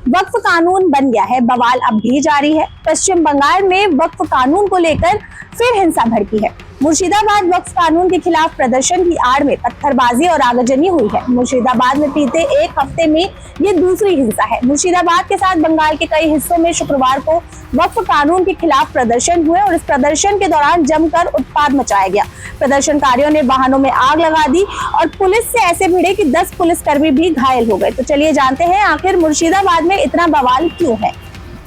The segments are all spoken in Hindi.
वक्फ कानून बन गया है, बवाल अब भी जारी है। पश्चिम बंगाल में वक्फ कानून को लेकर फिर हिंसा भड़की है। मुर्शिदाबाद वक्फ कानून के खिलाफ प्रदर्शन की आड़ में पत्थरबाजी और आगजनी हुई है। मुर्शिदाबाद में बीते एक हफ्ते में ये दूसरी हिंसा है। मुर्शिदाबाद के साथ बंगाल के कई हिस्सों में शुक्रवार को वक्फ कानून के खिलाफ प्रदर्शन हुए और इस प्रदर्शन के दौरान जमकर उत्पात मचाया गया। प्रदर्शनकारियों ने वाहनों में आग लगा दी और पुलिस से ऐसे भिड़े कि 10 पुलिसकर्मी भी घायल हो गए। तो चलिए जानते हैं आखिर मुर्शिदाबाद में इतना बवाल क्यों है।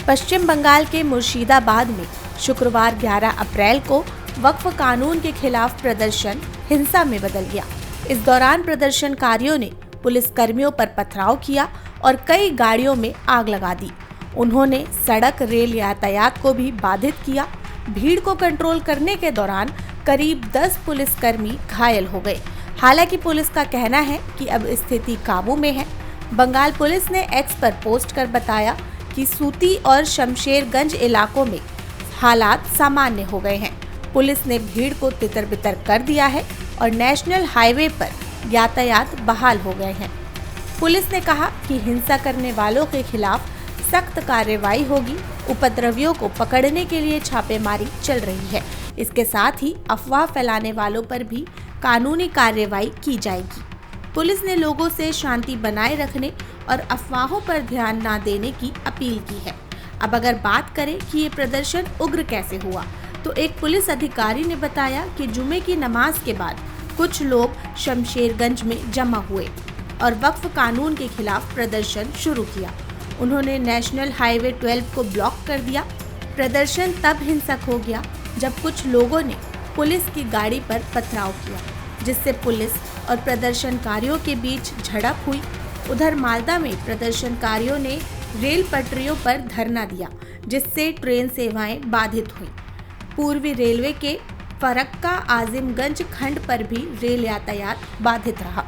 पश्चिम बंगाल के मुर्शिदाबाद में शुक्रवार 11 अप्रैल को वक्फ कानून के खिलाफ प्रदर्शन हिंसा में बदल गया। इस दौरान प्रदर्शनकारियों ने पुलिस कर्मियों पर पथराव किया और कई गाड़ियों में आग लगा दी। उन्होंने सड़क रेल यातायात को भी बाधित किया। भीड़ को कंट्रोल करने के दौरान करीब 10 पुलिसकर्मी घायल हो गए। हालांकि पुलिस का कहना है कि अब स्थिति काबू में है। बंगाल पुलिस ने एक्स पर पोस्ट कर बताया कि सूती और शमशेरगंज इलाकों में हालात सामान्य हो गए हैं। पुलिस ने भीड़ को तितर-बितर कर दिया है और नेशनल हाईवे पर यातायात बहाल हो गए हैं। पुलिस ने कहा कि हिंसा करने वालों के खिलाफ सख्त कार्रवाई होगी। उपद्रवियों को पकड़ने के लिए छापेमारी चल रही है। इसके साथ ही अफवाह फैलाने वालों पर भी कानूनी कार्रवाई की जाएगी। पुलिस ने लोगों से शांति बनाए रखने और अफवाहों पर ध्यान न देने की अपील की है। अब अगर बात करें कि ये प्रदर्शन उग्र कैसे हुआ, तो एक पुलिस अधिकारी ने बताया कि जुमे की नमाज के बाद कुछ लोग शमशेरगंज में जमा हुए और वक्फ कानून के खिलाफ प्रदर्शन शुरू किया। उन्होंने नेशनल हाईवे 12 को ब्लॉक कर दिया। प्रदर्शन तब हिंसक हो गया जब कुछ लोगों ने पुलिस की गाड़ी पर पथराव किया, जिससे पुलिस और प्रदर्शनकारियों के बीच झड़प हुई। उधर मालदा में प्रदर्शनकारियों ने रेल पटरियों पर धरना दिया, जिससे ट्रेन सेवाएं बाधित हुई। पूर्वी रेलवे के फरक्का आजिमगंज खंड पर भी रेल यातायात बाधित रहा।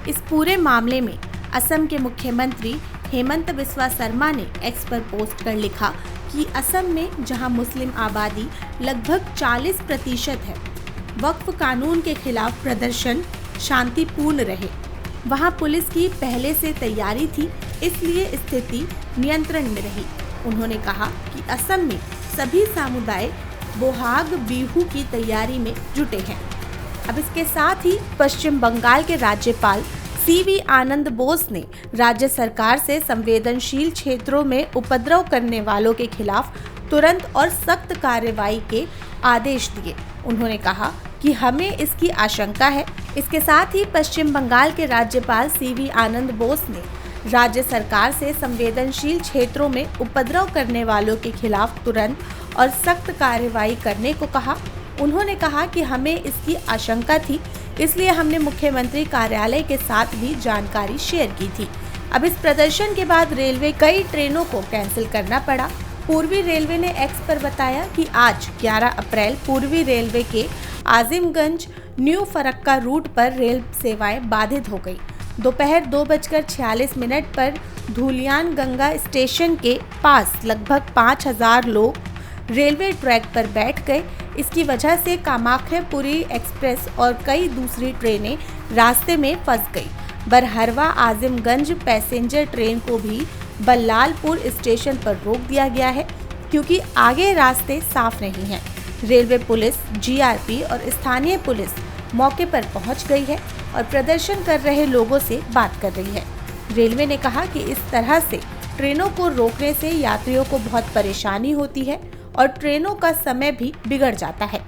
इस पूरे मामले में असम के मुख्यमंत्री हेमंत बिस्वा शर्मा ने एक्स पर पोस्ट कर लिखा कि असम में जहां मुस्लिम आबादी लगभग 40% है, वक्फ कानून के खिलाफ प्रदर्शन शांतिपूर्ण रहे। वहां पुलिस की पहले से तैयारी थी, इसलिए स्थिति नियंत्रण में रही। उन्होंने कहा कि असम में सभी समुदाय बोहाग बिहू की तैयारी में जुटे हैं। अब इसके साथ ही पश्चिम बंगाल के राज्यपाल सीवी आनंद बोस ने राज्य सरकार से संवेदनशील क्षेत्रों में उपद्रव करने वालों के खिलाफ तुरंत और सख्त कार्रवाई के आदेश दिए। उन्होंने कहा कि हमें इसकी आशंका है। इसके साथ ही पश्चिम बंगाल के राज्यपाल सीवी आनंद बोस ने राज्य सरकार से संवेदनशील क्षेत्रों में उपद्रव करने वालों के खिलाफ तुरंत और सख्त कार्रवाई करने को कहा। उन्होंने कहा कि हमें इसकी आशंका थी, इसलिए हमने मुख्यमंत्री कार्यालय के साथ भी जानकारी शेयर की थी। अब इस प्रदर्शन के बाद रेलवे कई ट्रेनों को कैंसिल करना पड़ा। पूर्वी रेलवे ने एक्स पर बताया कि आज 11 अप्रैल पूर्वी रेलवे के आजिमगंज न्यू फरक्का रूट पर रेल सेवाएं बाधित हो गई। दोपहर 2:46 पर धुलियान गंगा स्टेशन के पास लगभग 5000 लोग रेलवे ट्रैक पर बैठ गए। इसकी वजह से कामाख्या-पुरी एक्सप्रेस और कई दूसरी ट्रेनें रास्ते में फंस गई। बरहरवा आजिमगंज पैसेंजर ट्रेन को भी बल्लालपुर स्टेशन पर रोक दिया गया है, क्योंकि आगे रास्ते साफ नहीं हैं। रेलवे पुलिस, जीआरपी और स्थानीय पुलिस मौके पर पहुंच गई है और प्रदर्शन कर रहे लोगों से बात कर रही है। रेलवे ने कहा कि इस तरह से ट्रेनों को रोकने से यात्रियों को बहुत परेशानी होती है और ट्रेनों का समय भी बिगड़ जाता है।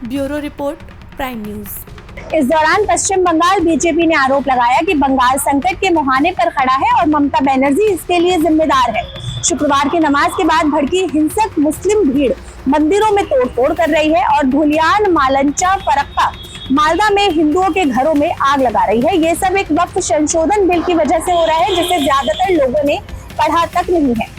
Bureau report, prime news. इस दौरान पश्चिम बंगाल बीजेपी ने आरोप लगाया कि बंगाल संकट के मुहाने पर खड़ा है और ममता बनर्जी इसके लिए जिम्मेदार है। शुक्रवार की नमाज के बाद भड़की हिंसक मुस्लिम भीड़ मंदिरों में तोड़फोड़ कर रही है और धुलियान मालंचा फरक्का मालदा में हिंदुओं के घरों में आग लगा रही है। ये सब एक वक्फ संशोधन बिल की वजह से हो रहा है, जिसे ज्यादातर लोगों ने पढ़ा तक नहीं है।